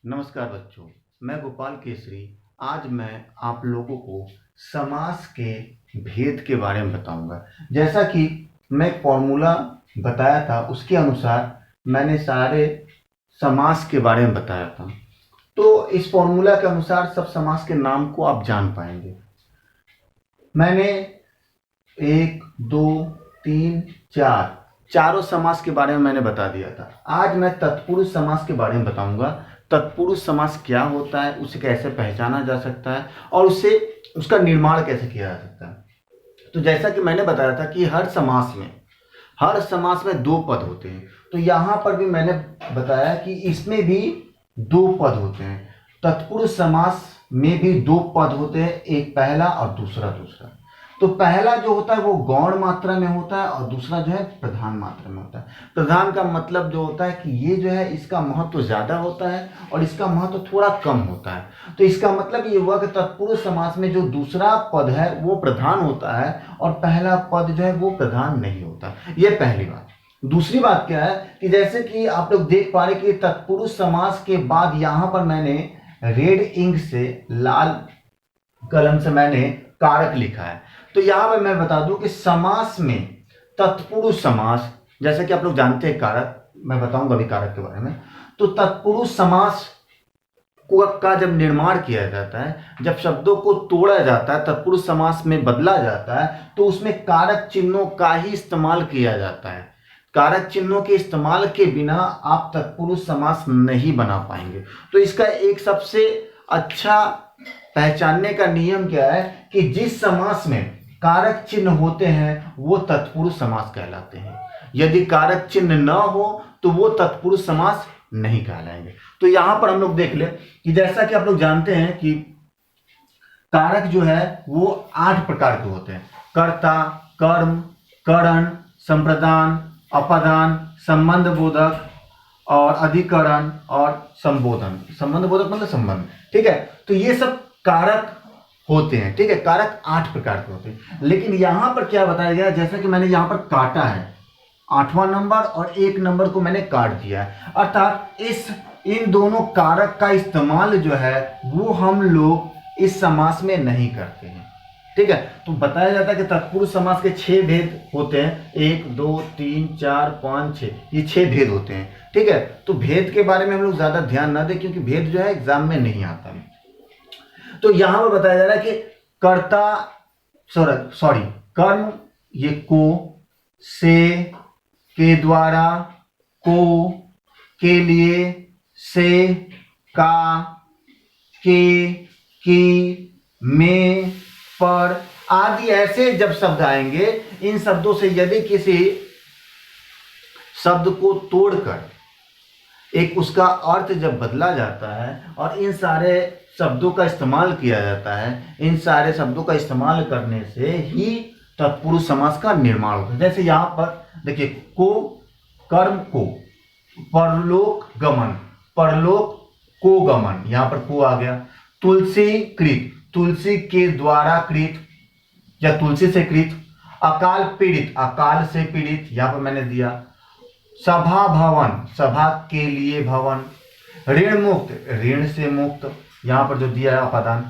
नमस्कार बच्चों, मैं गोपाल केसरी। आज मैं आप लोगों को समास के भेद के बारे में बताऊंगा। जैसा कि मैं एक फॉर्मूला बताया था, उसके अनुसार मैंने सारे समास के बारे में बताया था। तो इस फॉर्मूला के अनुसार सब समास के नाम को आप जान पाएंगे। मैंने एक, दो, तीन, चारों समास के बारे में मैंने बता दिया था। आज मैं तत्पुरुष समास के बारे में बताऊंगा। तत्पुरुष समास क्या होता है, उसे कैसे पहचाना जा सकता है और उसका निर्माण कैसे किया जा सकता है। तो जैसा कि मैंने बताया था कि हर समास में दो पद होते हैं। तो यहाँ पर भी मैंने बताया कि इसमें भी दो पद होते हैं। तत्पुरुष समास में भी दो पद होते हैं, एक पहला और दूसरा। तो पहला जो होता है वो गौण मात्रा में होता है और दूसरा जो है प्रधान मात्रा में होता है। प्रधान का मतलब जो होता है कि ये जो है इसका महत्व ज्यादा होता है और इसका महत्व थोड़ा कम होता है। तो इसका मतलब ये हुआ कि तत्पुरुष समास में जो दूसरा पद है वो प्रधान होता है और पहला पद जो है वो प्रधान नहीं होता। ये पहली बात। दूसरी बात क्या है कि जैसे कि आप लोग देख पा रहे कि तत्पुरुष समास के बाद यहाँ पर मैंने रेड इंक से, लाल कलम से मैंने कारक लिखा है। तो यहां पर मैं बता दूं कि समास में तत्पुरुष समास, जैसा कि आप लोग जानते हैं कारक, मैं बताऊंगा अभी कारक के बारे में। तो तत्पुरुष समास का जब निर्माण किया जाता है, जब शब्दों को तोड़ा जाता है, तत्पुरुष समास में बदला जाता है, तो उसमें कारक चिन्हों का ही इस्तेमाल किया जाता है। कारक चिन्हों के इस्तेमाल के बिना आप तत्पुरुष समास नहीं बना पाएंगे। तो इसका एक सबसे अच्छा पहचानने का नियम क्या है कि जिस समास में कारक चिन्ह होते हैं वो तत्पुरुष समास कहलाते हैं। यदि कारक चिन्ह न हो तो वो तत्पुरुष समास नहीं कहलाएंगे। तो यहां पर हम लोग देख ले कि जैसा कि आप लोग जानते हैं कि कारक जो है वो 8 प्रकार के होते हैं। कर्ता, कर्म, करण, संप्रदान, अपदान, संबंध बोधक और अधिकरण और संबोधन। संबंध बोधक मतलब संबंध, ठीक है। तो ये सब कारक होते हैं, ठीक है। कारक 8 प्रकार के होते हैं। लेकिन यहां पर क्या बताया गया, जैसा कि मैंने यहां पर काटा है 8वां नंबर और 1 नंबर को मैंने काट दिया है, अर्थात इन दोनों कारक का इस्तेमाल जो है वो हम लोग इस समास में नहीं करते हैं, ठीक है। तो बताया जाता है कि तत्पुरुष समास के 6 भेद होते हैं। 1, 2, 3, 4, 5, 6, ये 6 भेद होते हैं, ठीक है। तो भेद के बारे में हम लोग ज्यादा ध्यान न दें क्योंकि भेद जो है एग्जाम में नहीं आता है। तो यहां पर बताया जा रहा है कि कर्म, ये को, से, के द्वारा, को, के लिए, से, का, के, की, में, पर आदि ऐसे जब शब्द आएंगे, इन शब्दों से यदि किसी शब्द को तोड़कर एक उसका अर्थ जब बदला जाता है और इन सारे शब्दों का इस्तेमाल किया जाता है, इन सारे शब्दों का इस्तेमाल करने से ही तत्पुरुष समास का निर्माण होता है। जैसे यहाँ पर देखिए, को, कर्म को, परलोक गमन, परलोक को गमन, यहाँ पर को आ गया। तुलसी कृत, तुलसी के द्वारा कृत या तुलसी से कृत। अकाल पीड़ित, अकाल से पीड़ित, यहाँ पर मैंने दिया। सभा भवन, सभा के लिए भवन। ऋण मुक्त, ऋण से मुक्त, यहां पर जो दिया है अपदान।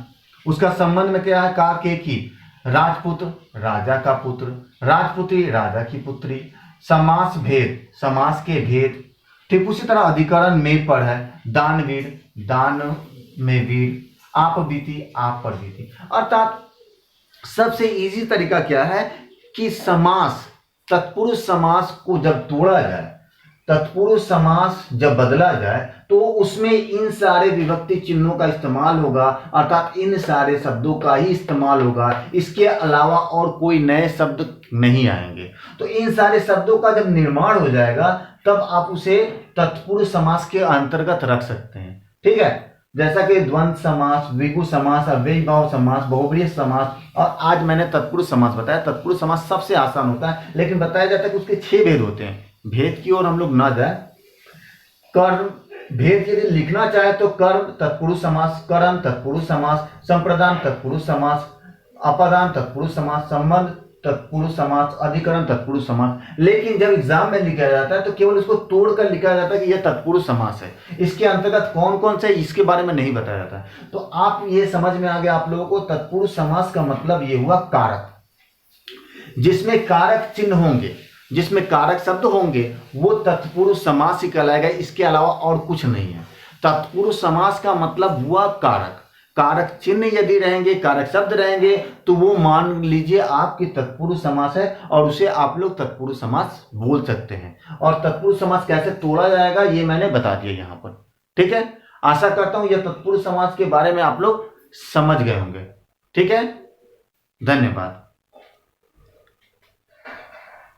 उसका संबंध में क्या है, का, के, की। राजपुत्र, राजा का पुत्र। राजपुत्री, राजा की पुत्री। समास भेद, समास के भेद। ठीक उसी तरह अधिकरण में पर है। दानवीर, दान में वीर। आप बीती, आप पर बीती। अर्थात सबसे इजी तरीका क्या है कि समास, तत्पुरुष समास को जब तोड़ा जाए, तत्पुरुष समास जब बदला जाए तो उसमें इन सारे विभक्ति चिन्हों का इस्तेमाल होगा, अर्थात इन सारे शब्दों का ही इस्तेमाल होगा। इसके अलावा और कोई नए शब्द नहीं आएंगे। तो इन सारे शब्दों का जब निर्माण हो जाएगा तब आप उसे तत्पुरुष समास के अंतर्गत रख सकते हैं, ठीक है। जैसा कि द्वंद्व समास, द्विगु समास, अव्ययीभाव समास, बहुब्रीहि समास, और आज मैंने तत्पुरुष समास बताया। तत्पुरुष समास सबसे आसान होता है, लेकिन बताया जाता है कि उसके 6 भेद होते हैं। भेद की ओर हम लोग ना जाए। कर्म भेद यदि लिखना चाहे तो कर्म तत्पुरुष समास, करण तत्पुरुष समास, संप्रदान तत्पुरुष समास, अपदान तत्पुरुष समास, संबंध तत्पुरुष समास, अधिकरण तत्पुरुष समास। लेकिन जब एग्जाम में लिखा जाता है तो केवल उसको तोड़कर लिखा जाता है कि यह तत्पुरुष समास है। इसके अंतर्गत कौन कौन से इसके बारे में नहीं बताया जाता है। तो आप ये समझ में आ गया आप लोगों को, तत्पुरुष समास का मतलब ये हुआ कारक, जिसमें कारक चिन्ह होंगे, जिसमें कारक शब्द होंगे, वो तत्पुरुष समास ही कहलाएगा। इसके अलावा और कुछ नहीं है। तत्पुरुष समास का मतलब हुआ कारक, कारक चिन्ह यदि रहेंगे, कारक शब्द रहेंगे, तो वो मान लीजिए आपकी तत्पुरुष समास है और उसे आप लोग तत्पुरुष समास बोल सकते हैं। और तत्पुरुष समास कैसे तोड़ा जाएगा ये मैंने बता दिया यहाँ पर। ठीक है, आशा करता हूं यह तत्पुरुष समास के बारे में आप लोग समझ गए होंगे। ठीक है, धन्यवाद।